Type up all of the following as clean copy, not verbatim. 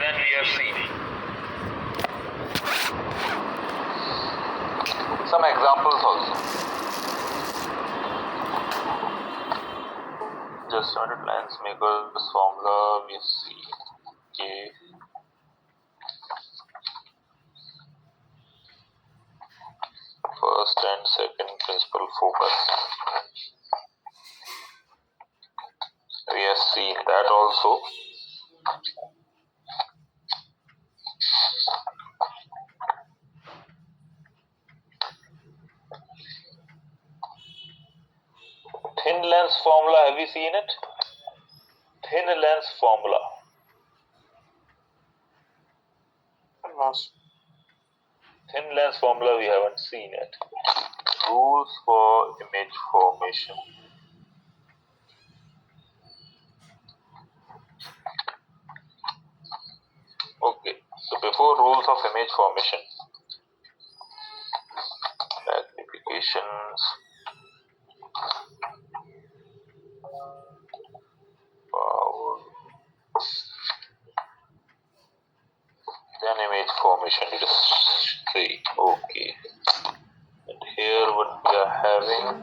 then we have seen. Some examples also. Just started lens makers formula we see. Okay. First and second principal focus. We have seen that also. Thin lens formula, have you seen it? Thin lens formula. Thin lens formula we haven't seen it. Rules for image formation. Okay, so before rules of image formation, magnifications, power, then image formation, let us see. Okay, and here what we are having,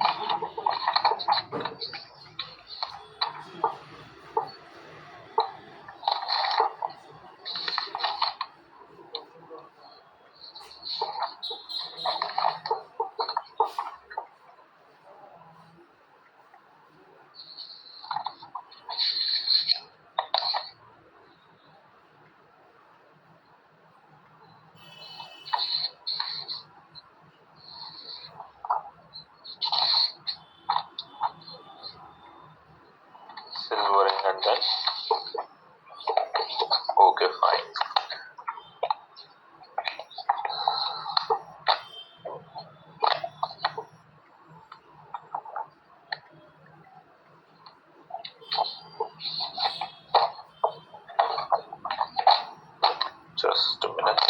silvering and then, okay, fine. Just a minute.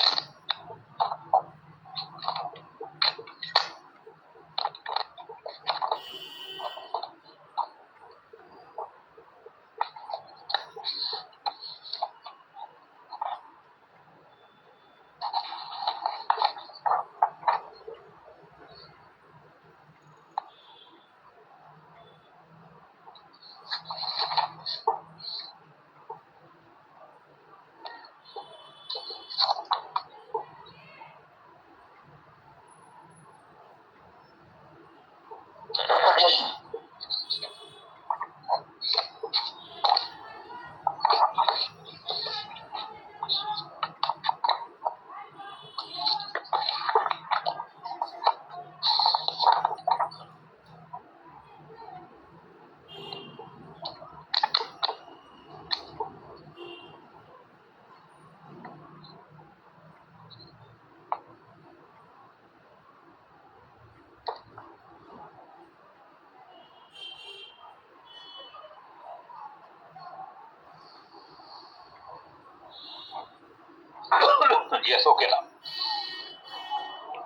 Yes, okay now.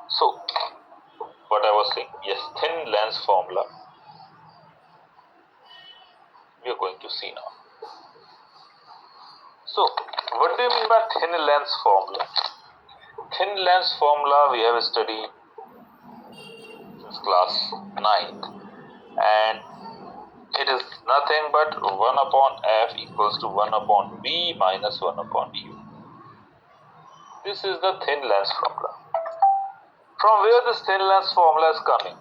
So, what I was saying, yes, thin lens formula we are going to see now. So, what do you mean by thin lens formula? Thin lens formula we have studied since class 9th, and it is nothing but 1 upon f equals to 1 upon b minus 1 upon u. This is the thin lens formula. From where this thin lens formula is coming?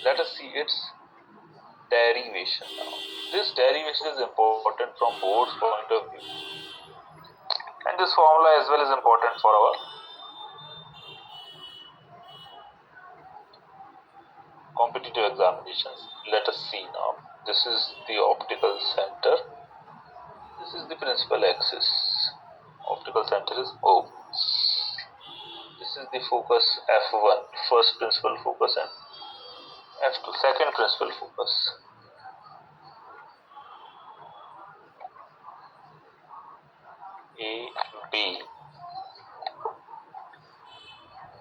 Let us see its derivation now. This derivation is important from board's point of view, and this formula as well is important for our competitive examinations. Let us see now. This is the optical center. This is the principal axis. Optical center is O. This is the focus F1, first principal focus, and F2, second principal focus. A, B,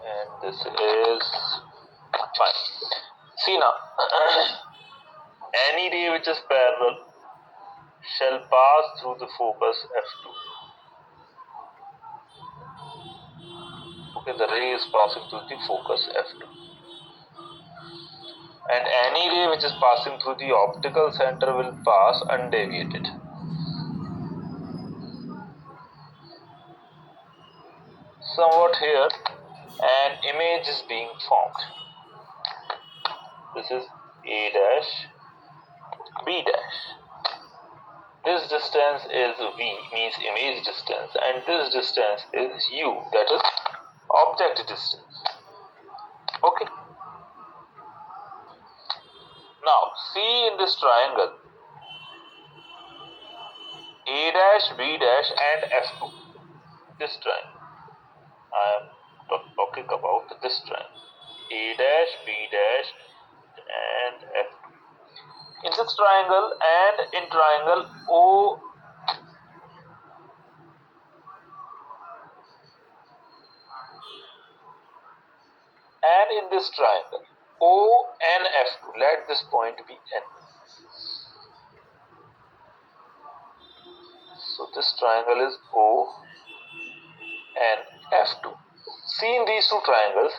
and this is fine. See now, any ray which is parallel shall pass through the focus F2. Okay, the ray is passing through the focus F2. And any ray which is passing through the optical center will pass undeviated. Somewhat here, an image is being formed. This is A dash, B dash. This distance is V, means image distance, and this distance is U, that is object distance. Okay. Now, see in this triangle, A dash, B dash and F2. This triangle. I am talking about this triangle. A dash, B dash and F2. In this triangle and in triangle O and in this triangle O and F2, let this point be N. So this triangle is O and F2. See in these two triangles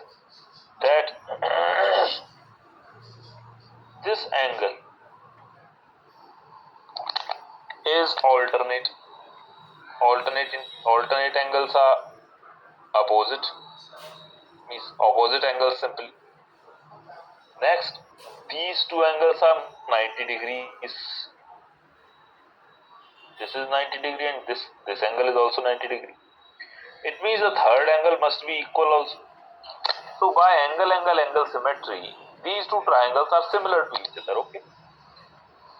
that this angle is alternate. Alternate angles are opposite, means opposite angles simply. Next, these two angles are 90 degrees. This is 90 degree and this angle is also 90 degree. It means the third angle must be equal also. So by angle symmetry, these two triangles are similar to each other. Okay.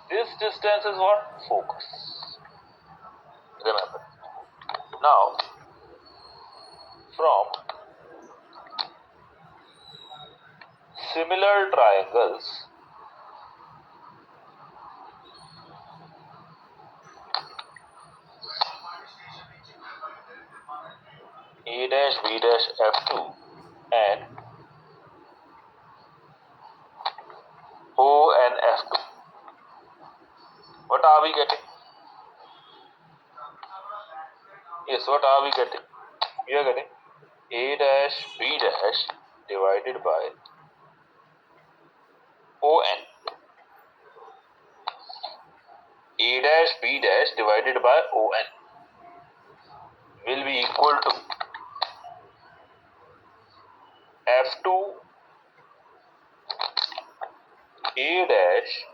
This distance is what? Focus. Remember. Now, from similar triangles, A dash, B dash, F2 and O and F2. What are we getting? Yes, what are we getting? We are getting A dash, B dash divided by ON. A dash, B dash divided by ON will be equal to F2 A dash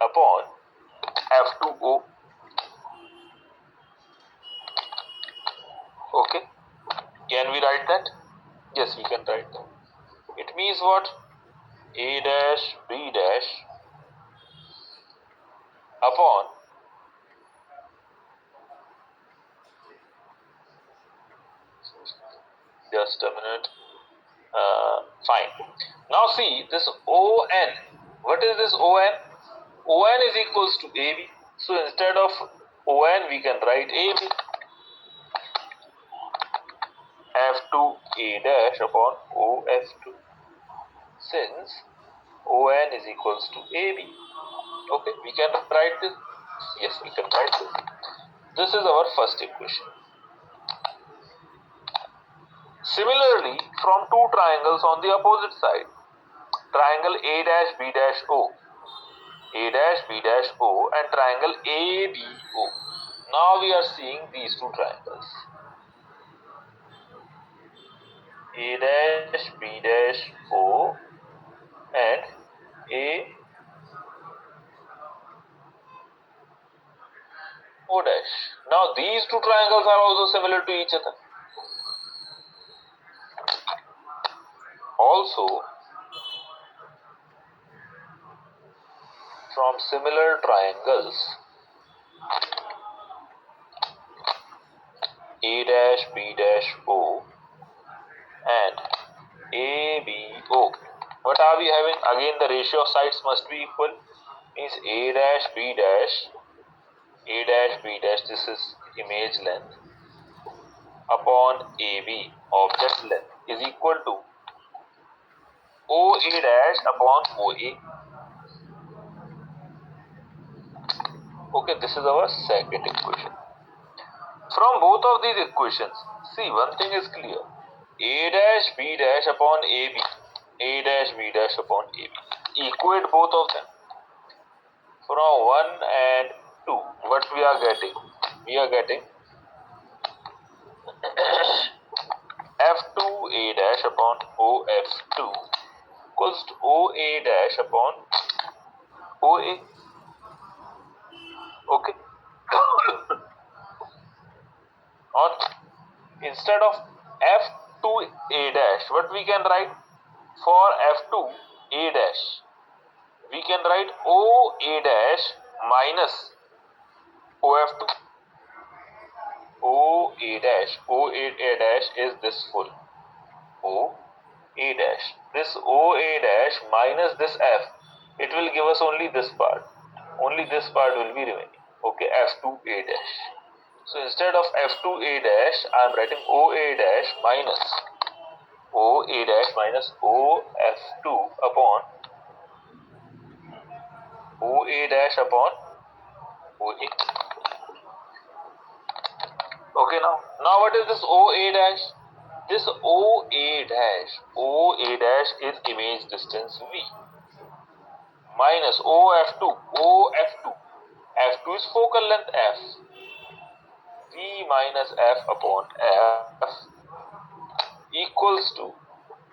upon F2O. Okay. Can we write that? Yes, we can write that. It means what? A dash, B dash upon just a minute. Fine. Now see this ON. What is this ON? ON is equals to AB. So instead of ON we can write AB. F2 A dash upon OF2. Since ON is equals to AB. Okay, we can write this. Yes, we can write this. This is our first equation. Similarly, from two triangles on the opposite side, triangle A dash B dash O, A dash B dash O and triangle ABO. Now we are seeing these two triangles. A dash B dash O and A O dash. Now these two triangles are also similar to each other. Also, from similar triangles, A dash B dash O and ABO. What are we having? Again the ratio of sides must be equal. Means A dash B dash, this is image length, upon AB, object length, is equal to OA dash upon OA. Okay, this is our second equation. From both of these equations, see, one thing is clear. A dash B dash upon AB. A dash B dash upon AB. Equate both of them. From 1 and 2, what we are getting? We are getting F2A dash upon OF2 equals to OA dash upon OA. Okay. On instead of F2A dash, what we can write? For F2A dash, we can write OA dash minus OF2. OA dash is this full. OA dash. This OA dash minus this F, it will give us only this part. Only this part will be remaining. Okay, F2A dash. So instead of F2A dash, I am writing OA dash minus OA dash minus OF2 upon OA dash upon OA. Okay, now what is this OA dash? This OA dash is image distance V minus OF2. F2 is focal length F. V minus F upon F equals to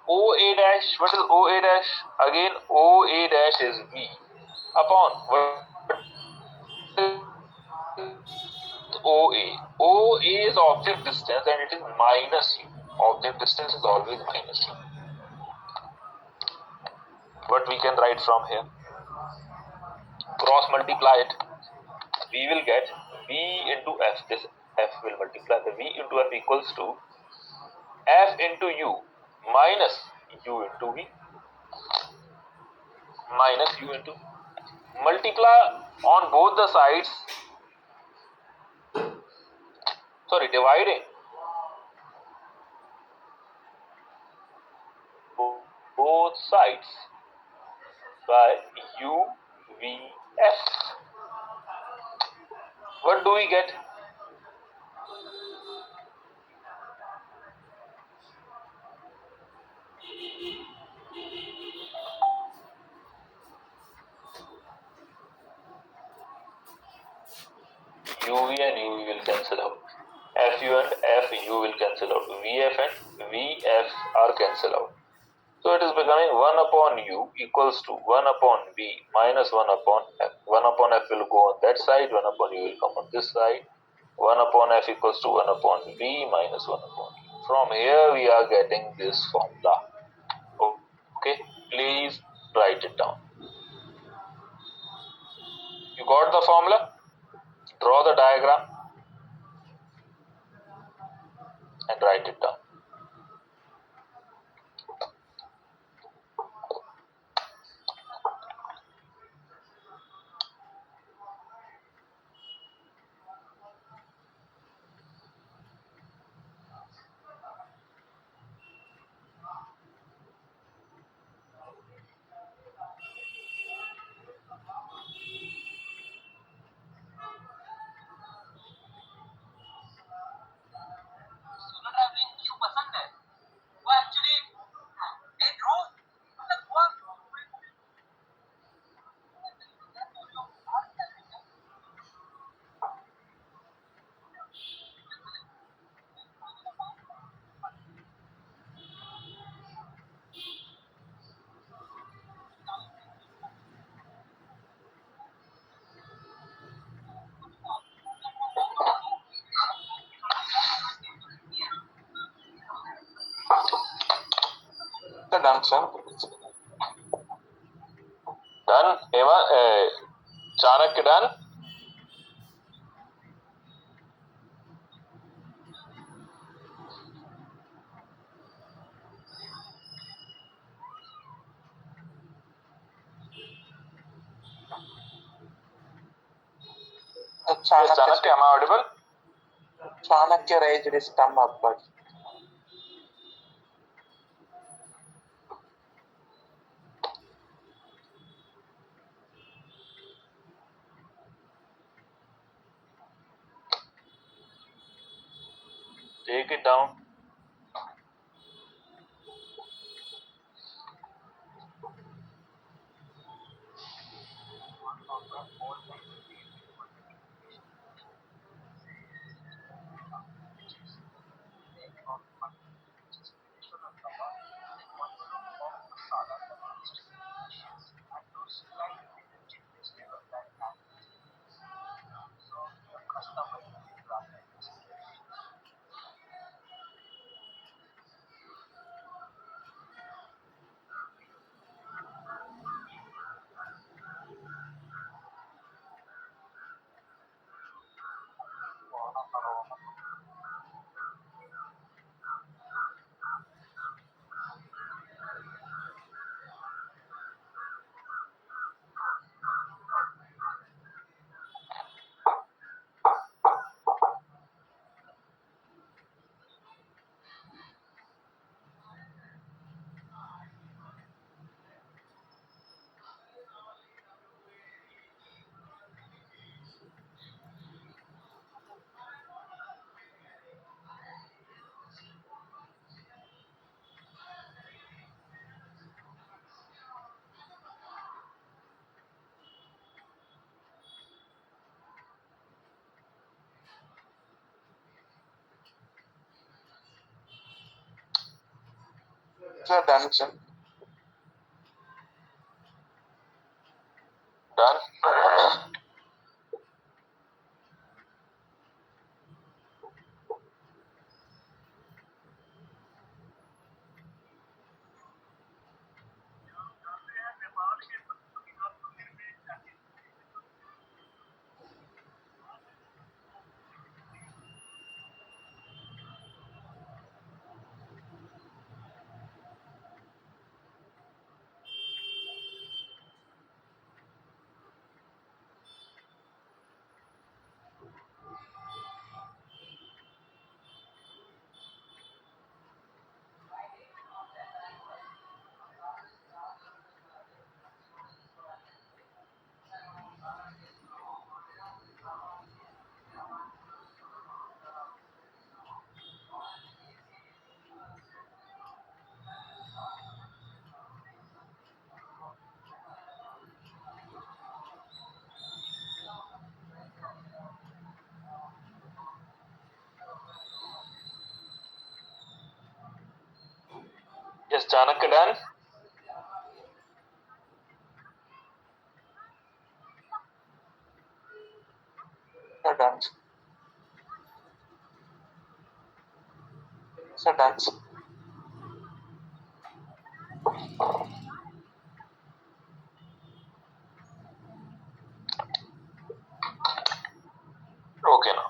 OA dash. What is OA dash? Again, OA dash is V upon what is OA. OA is object distance and it is minus U. Object distance is always minus U. What we can write from here? Cross multiply it. We will get V into F. This F will multiply the V into F equals to F into U minus U into V minus U into multiply on both the sides. Dividing both sides by U V F. What do we get? UV and UV will cancel out. FU and FU will cancel out. VF and VF are cancelled out. So it is becoming 1 upon U equals to 1 upon V minus 1 upon F. 1 upon F will go on that side, 1 upon U will come on this side. 1 upon F equals to 1 upon V minus 1 upon U. From here we are getting this formula. Okay, please write it down. You got the formula? Draw the diagram and write it down. Done, sir. Done. Chanakya done. Chanakya, am I audible? Chanakya raised his thumb upwards. Take it down. Sir, done, sir. Done. Yes, Chanakya, done. Sir, done. Sir, done. Okay, now.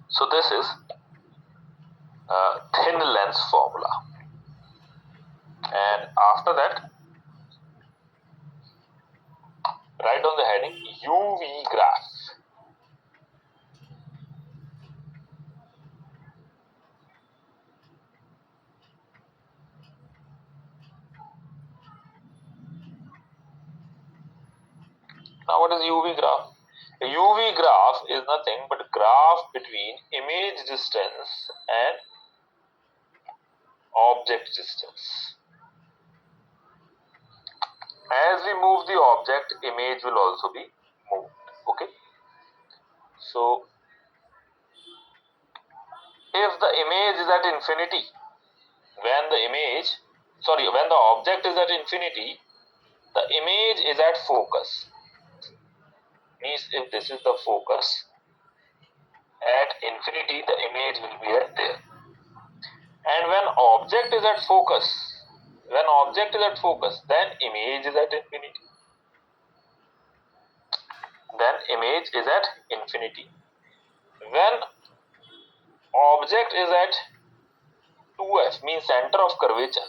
So this is thin lens formula, and after that, write on the heading UV graph. Now, what is UV graph? A UV graph is nothing but graph between image distance and object distance. As we move the object, image will also be moved. Okay. So, if the image is at infinity, when the object is at infinity, the image is at focus. Means if this is the focus, at infinity the image will be at there. And when object is at focus, then image is at infinity. When object is at 2f, means center of curvature,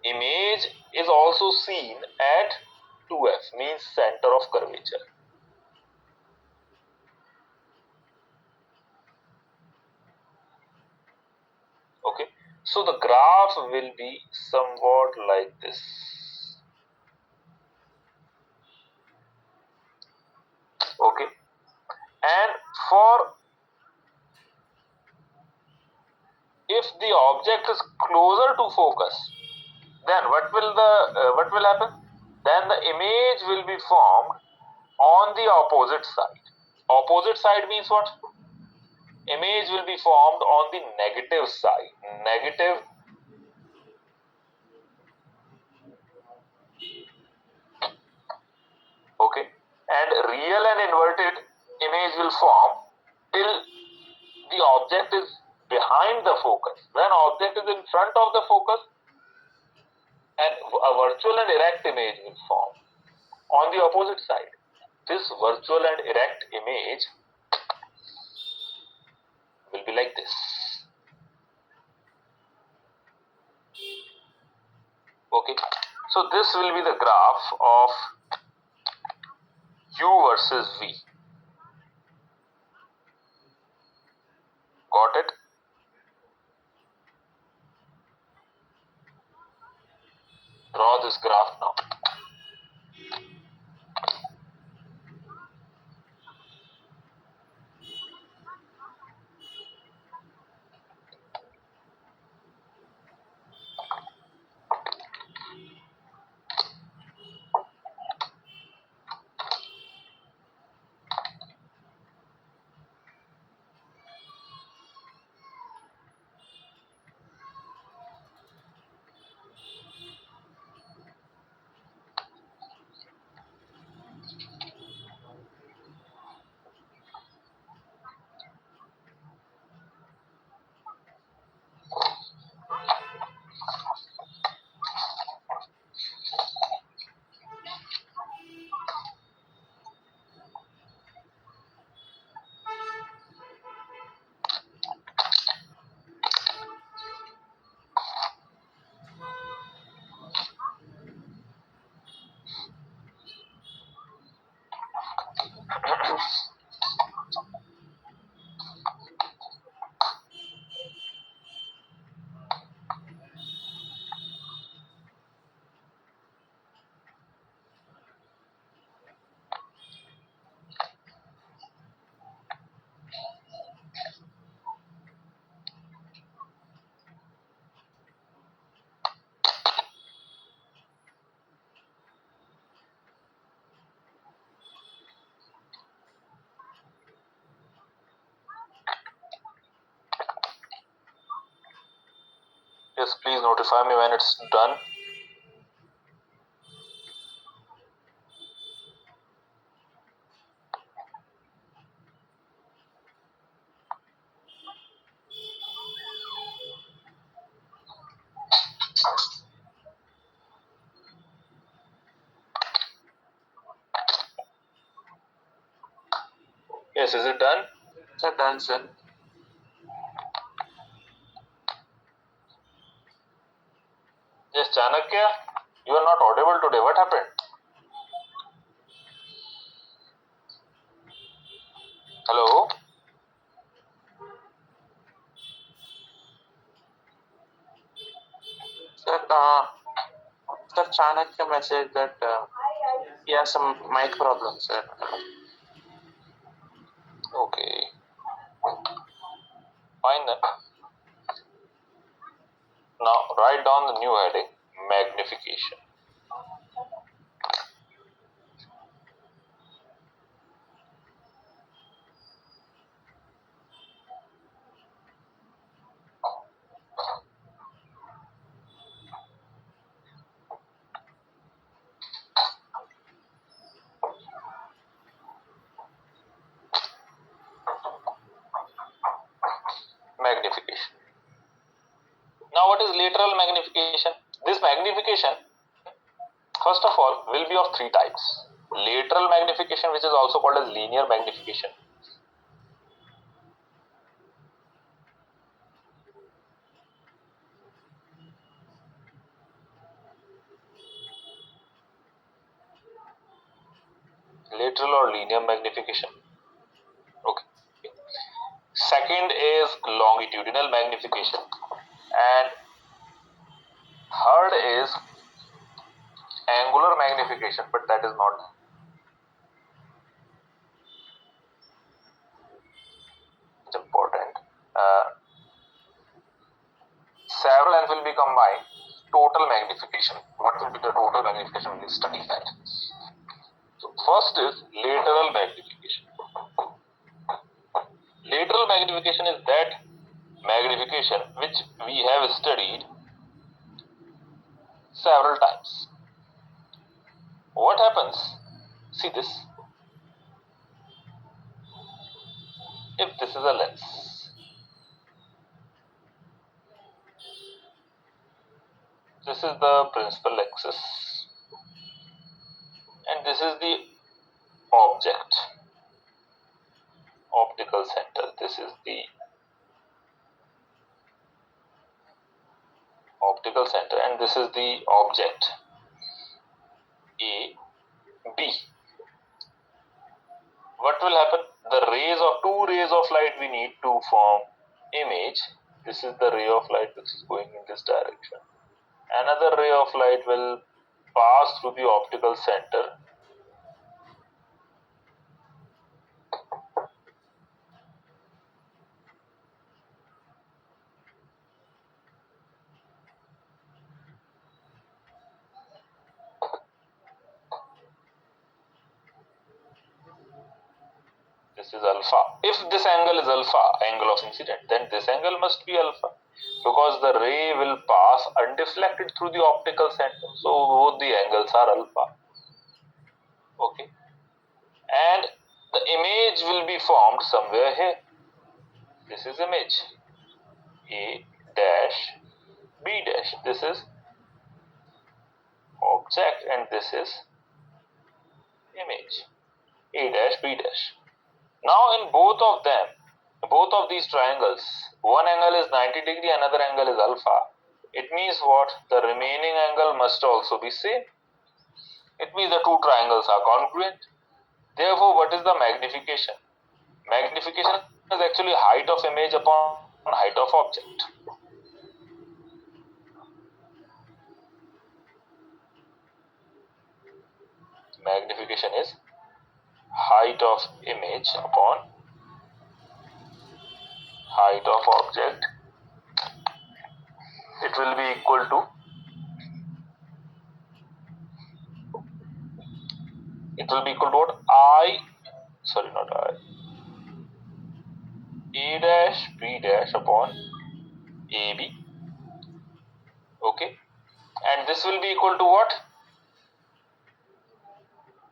image is also seen at 2f, means center of curvature. Okay, so the graph will be somewhat like this. Okay, and for if the object is closer to focus, then what will happen? Then the image will be formed on the opposite side. Opposite side means what? Image will be formed on the negative side. Negative. Okay. And real and inverted image will form till the object is behind the focus. When object is in front of the focus, and a virtual and erect image will form on the opposite side. This virtual and erect image will be like this. Okay, so this will be the graph of U versus V. Got it? Draw this graph now. Yes, please notify me when it's done. Yes, is it done? Sir, done, sir. Yes, Chanakya, you are not audible today. What happened? Hello? Sir, Sir Chanakya message that he has some mic problem, sir. Okay. Fine then. Now write down the new heading, magnification. Magnification. Now what is lateral magnification? This magnification, first of all, will be of three types. Lateral magnification, which is also called as linear magnification. Lateral or linear magnification. Okay. Second is longitudinal magnification. And third is angular magnification, but that is not important. Several lengths will be combined. Total magnification. magnification. What will be the total magnification when you study that? So first is lateral magnification. Lateral magnification is that magnification which we have studied several times. What happens? See this. If this is a lens, this is the principal axis, and this is the object, optical center. This is the optical center, and this is the object A, B. What will happen? The two rays of light we need to form image. This is the ray of light which is going in this direction. Another ray of light will pass through the optical center. This is alpha. If this angle is alpha, angle of incident, then this angle must be alpha, because the ray will pass undeflected through the optical center. So both the angles are alpha. Okay. And the image will be formed somewhere here. This is image A dash B dash. This is object and this is image A dash B dash. Now in both of them, both of these triangles, one angle is 90 degree, another angle is alpha. It means what? The remaining angle must also be same. It means the two triangles are congruent. Therefore, what is the magnification? Magnification is actually height of image upon height of object. Magnification is height of image upon height of object. It will be equal to, what? A dash B dash upon AB. Okay. And this will be equal to what?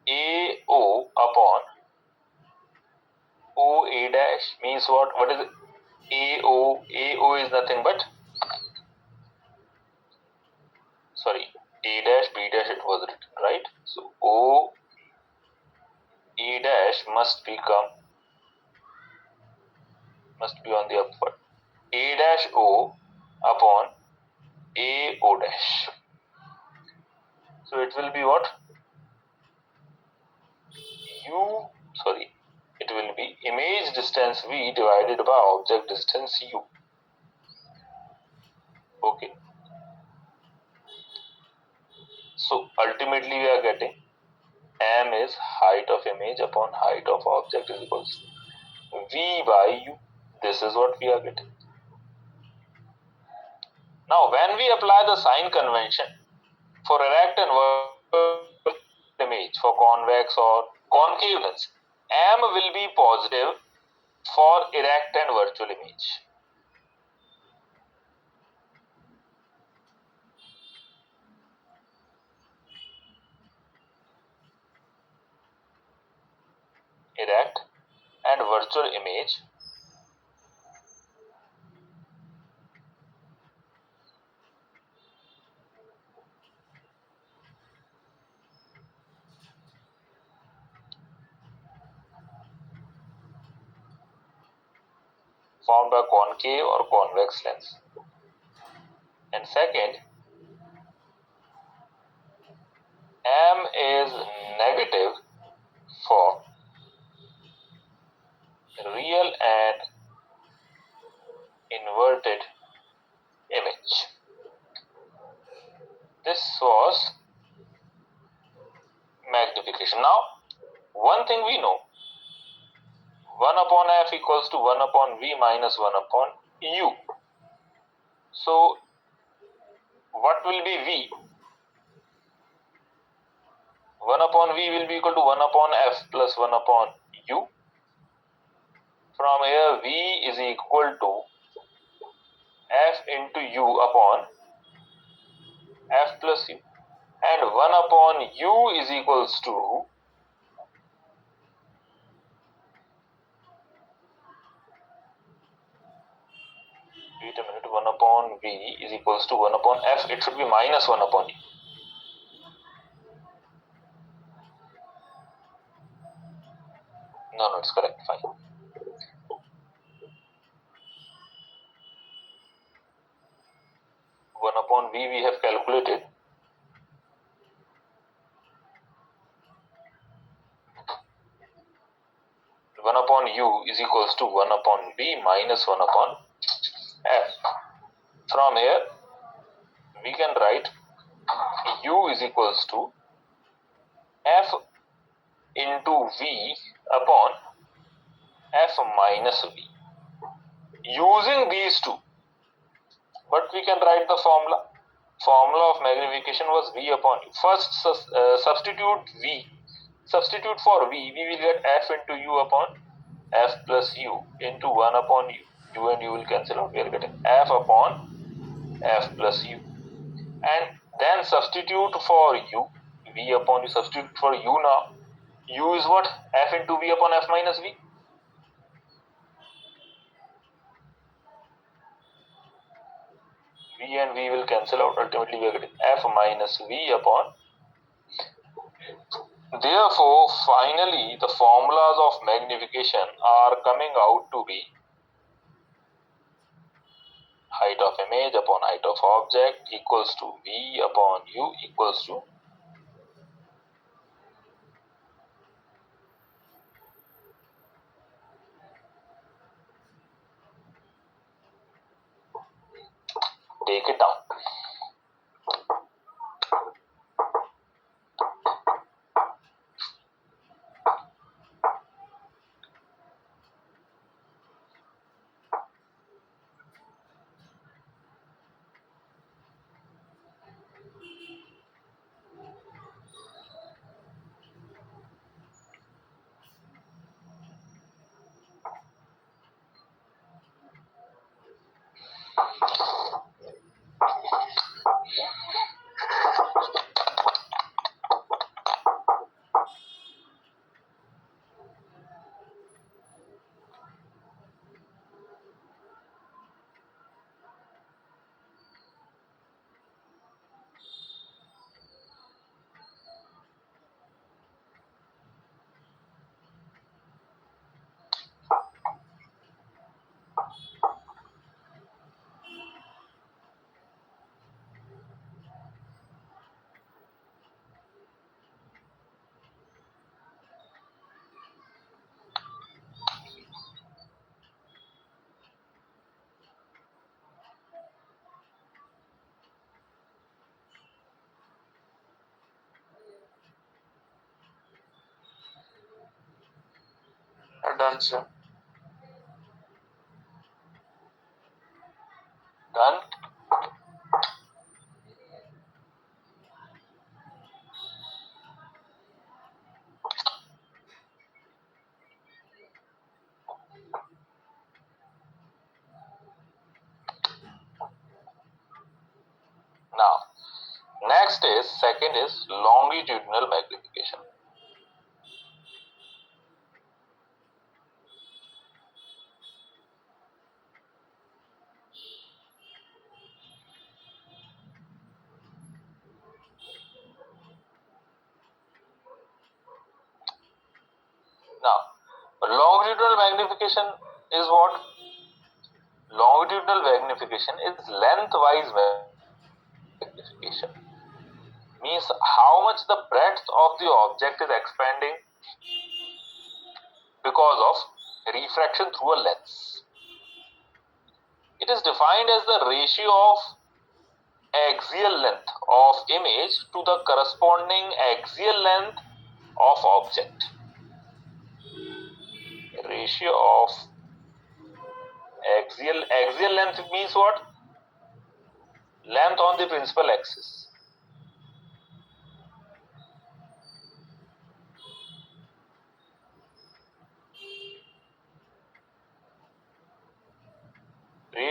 AO upon OA dash means what? What is it? AO? AO is nothing but, A dash B dash it was written, right? So O A dash must be on the upward. A dash O upon AO dash. So it will be what? It will be image distance V divided by object distance U. Okay. So ultimately we are getting M is height of image upon height of object is equals to V by U. This is what we are getting. Now when we apply the sign convention for erect and virtual image, for convex or concave lens, M will be positive for erect and virtual image. Erect and virtual image formed by concave or convex lens. And second, M is negative for real and inverted image. This was magnification. Now, one thing we know, 1 upon f equals to 1 upon v minus 1 upon u. So, what will be v? 1 upon V will be equal to 1 upon F plus 1 upon U. From here, V is equal to F into U upon F plus U. And 1 upon U is equals to, wait a minute, 1 upon V is equals to 1 upon F. It should be minus 1 upon U. No, it's correct. Fine. 1 upon V we have calculated. One upon U is equals to 1 upon V minus 1 upon F. From here, we can write U is equals to F into V upon F minus V. Using these two, but we can write the formula. Formula of magnification was V upon U. First, substitute V. Substitute for V, we will get F into U upon F plus U into 1 upon U. U and U will cancel out. We are getting F upon F plus U. And then substitute for U. V upon U. Substitute for U now. U is what? F into V upon F minus V. V and V will cancel out. Ultimately, we are getting F minus V upon. Therefore, finally, the formulas of magnification are coming out to be height of image upon height of object equals to V upon U equals to take it down. Done, sir. Done. Now, second is longitudinal magnification. Now, longitudinal magnification is what? Longitudinal magnification is lengthwise magnification. Means how much the breadth of the object is expanding because of refraction through a lens. It is defined as the ratio of axial length of image to the corresponding axial length of object. Ratio of axial length means what? Length on the principal axis.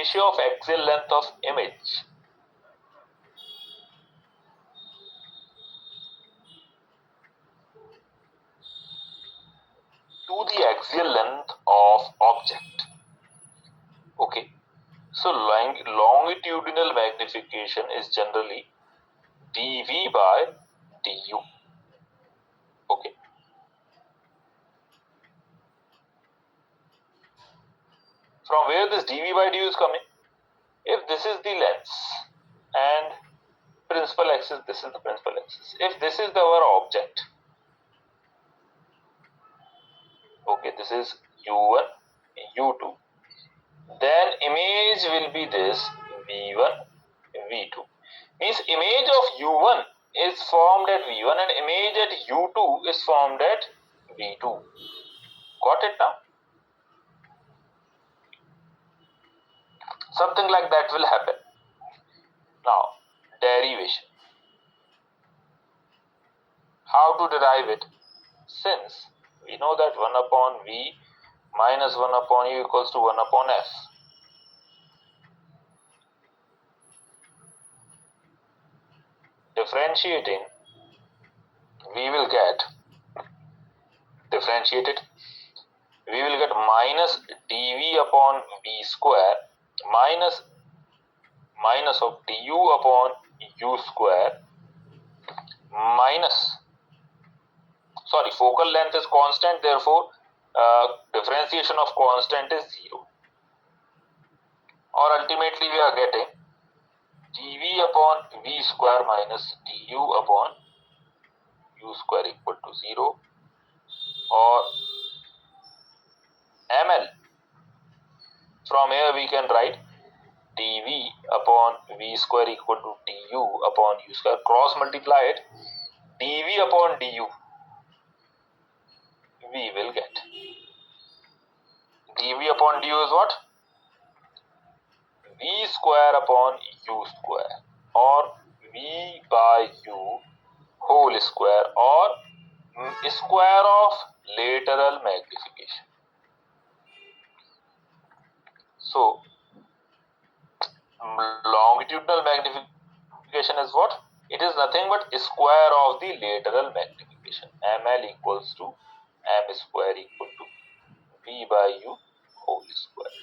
ratio of axial length of image to the axial length of object. Okay, so longitudinal magnification is generally dV by du. Okay, from where this dV by du is coming? If this is the lens and principal axis, this is the principal axis. If this is our object, okay, this is u1, u2, then image will be this v1, v2. Means image of u1 is formed at v1 and image at u2 is formed at v2. Got it now? Something like that will happen. Now, derivation. How to derive it? Since we know that 1 upon v minus 1 upon u equals to 1 upon f. Differentiating, we will get differentiated. We will get minus dv upon v square minus of du upon u square minus, sorry, focal length is constant, therefore differentiation of constant is 0. Or ultimately we are getting dv upon v square minus du upon u square equal to 0, or ml. From here we can write dv upon v square equal to du upon u square, cross multiply it, dv upon du we will get. dv upon du is what? V square upon u square, or v by u whole square, or square of lateral magnification. So longitudinal magnification is what? It is nothing but square of the lateral magnification. ml equals to m square equal to v by u whole square.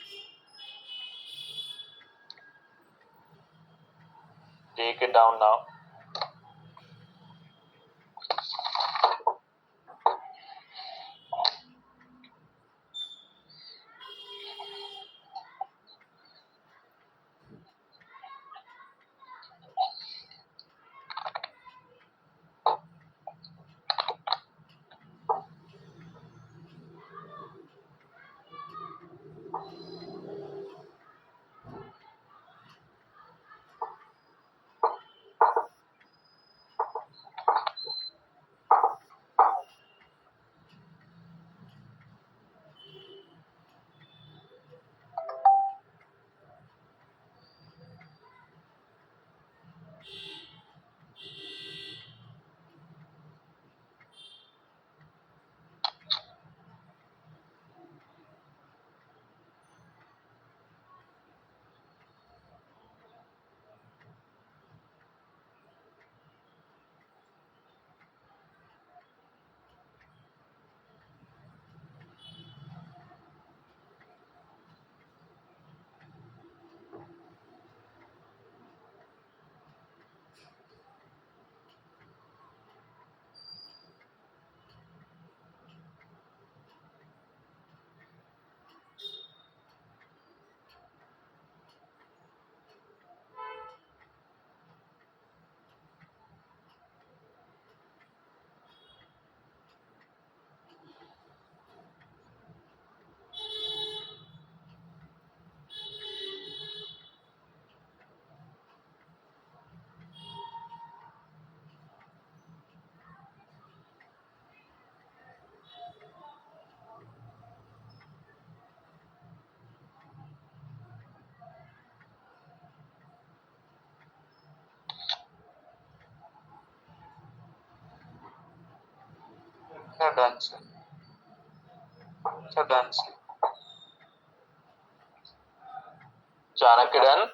Take it down now. You're done, sir. You're done, sir. Chanakya done.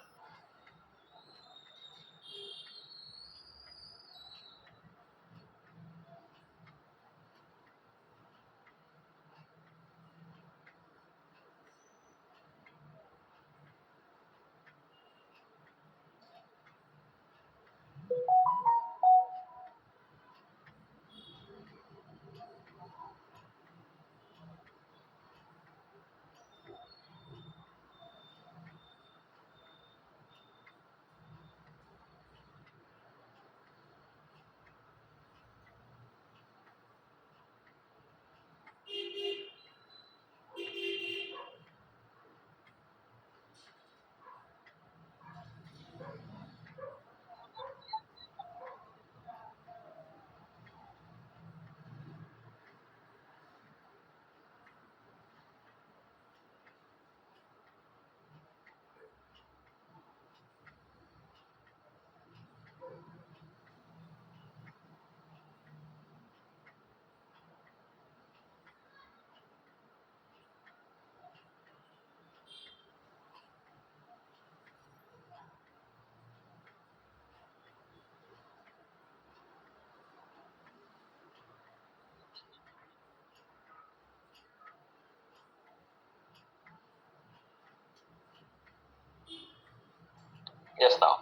Yes, now.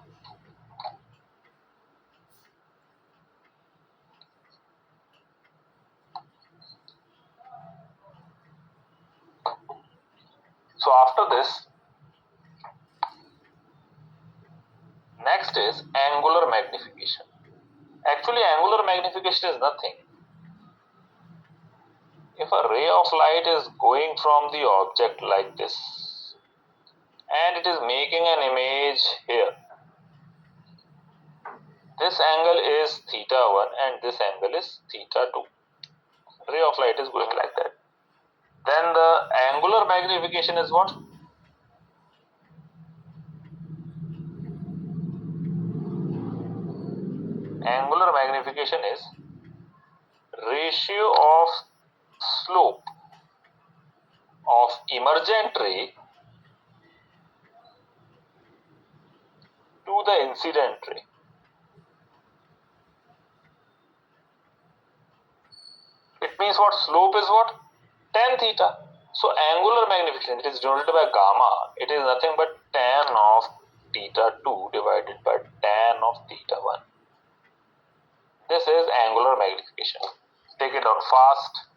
So after this, next is angular magnification. Actually, angular magnification is nothing. If a ray of light is going from the object like this, and it is making an image here, this angle is theta 1 and this angle is theta 2. Ray of light is going like that. Then the angular magnification is what? Angular magnification is ratio of slope of emergent ray to the incident ray. It means what? Slope is what? Tan theta. So angular magnification, it is denoted by gamma. It is nothing but tan of theta 2 divided by tan of theta 1. This is angular magnification. Take it down fast.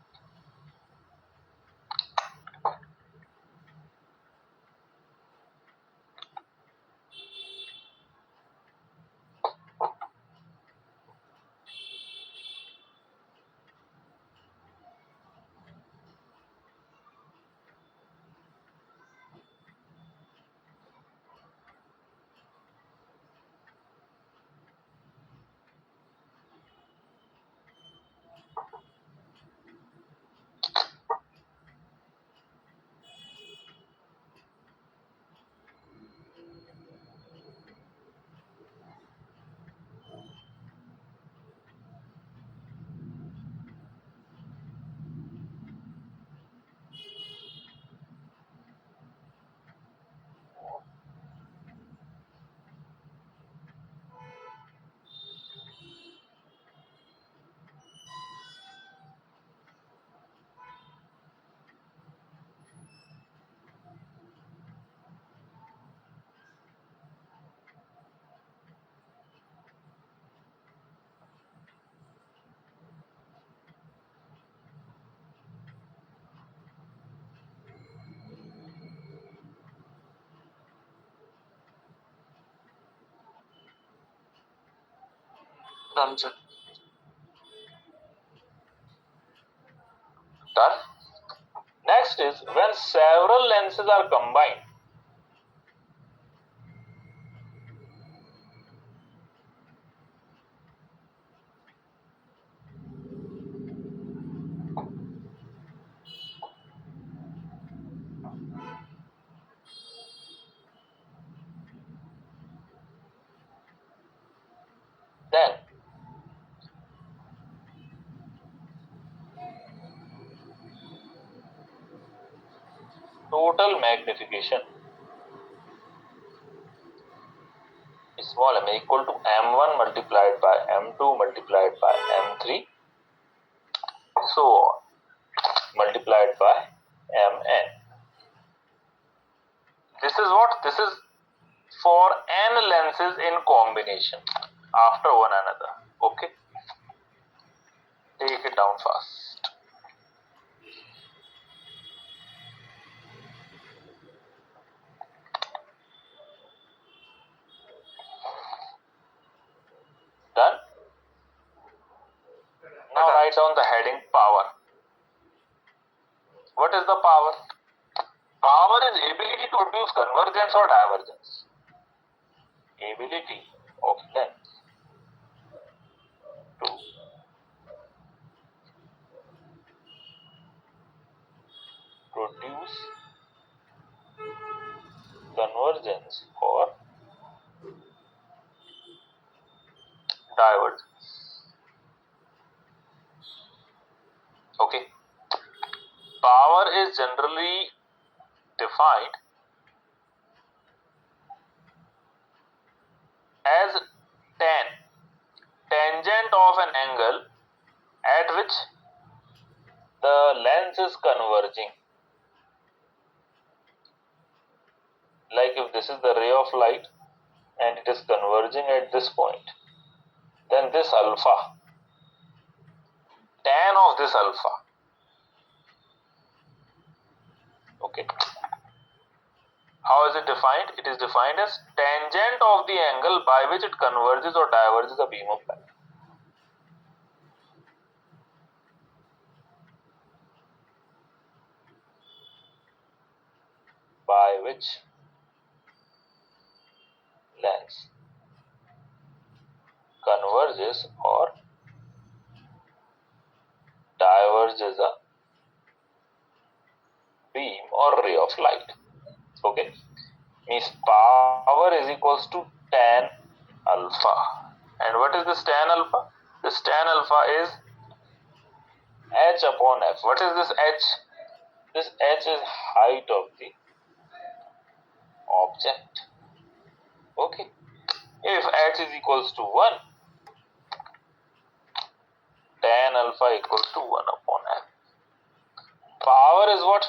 Done, sir. Done. Next is when several lenses are combined. Then total magnification small m equal to m1 multiplied by m2 multiplied by m3, so on, multiplied by mn. This is what? This is for n lenses in combination after one another. Okay, take it down fast. Done. Now write down the heading power. What is the power? Power is ability to produce convergence or divergence. Ability of lens to produce convergence or divergence. Okay. Power is generally defined as tangent of an angle at which the lens is converging. Like if this is the ray of light and it is converging at this point, then this alpha, tan of this alpha, okay, how is it defined? It is defined as tangent of the angle by which it converges or diverges a beam of light. By which lens converges or diverges a beam or ray of light. Okay, means power is equals to tan alpha. And what is this tan alpha? This tan alpha is h upon f. What is this h? This h is height of the object. Okay, if h is equals to 1, tan alpha equals to 1 upon f. Power is what?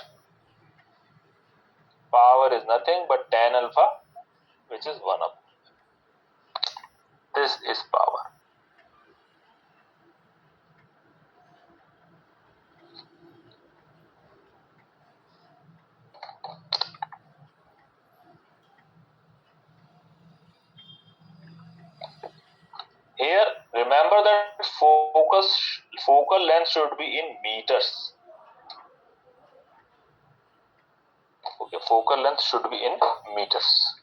Power is nothing but tan alpha, which is 1 upon. This is power. Here, remember that focal length should be in meters. Okay, focal length should be in meters.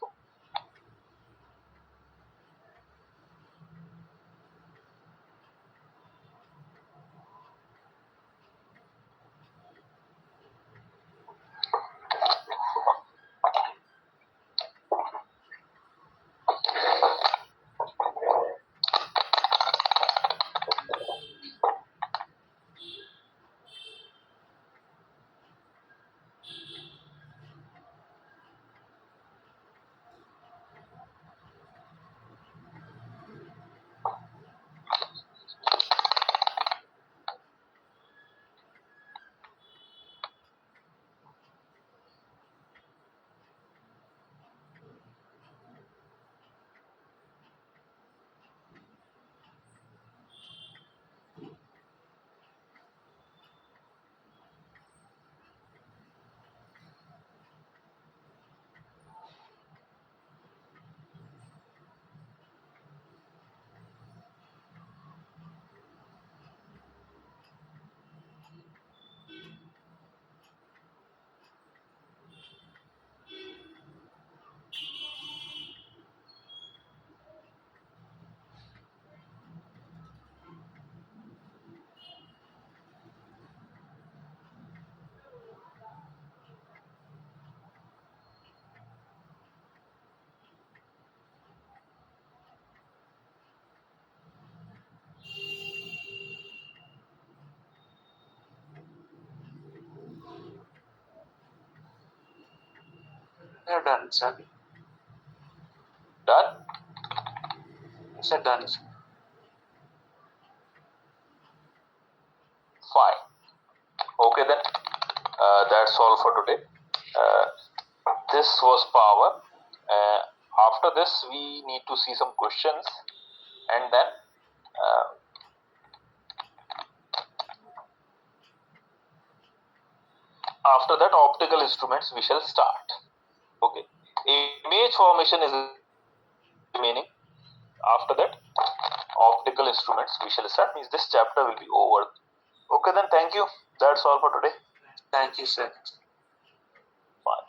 We are done, sir. Done? Sir, done. Fine. Okay then. That's all for today. Uh, this was power. After this, we need to see some questions, and then uh, after that, optical instruments we shall start. Okay. Image formation is remaining. After that, optical instruments we shall start. Means this chapter will be over. Okay then. Thank you. That's all for today. Thank you, sir. Bye.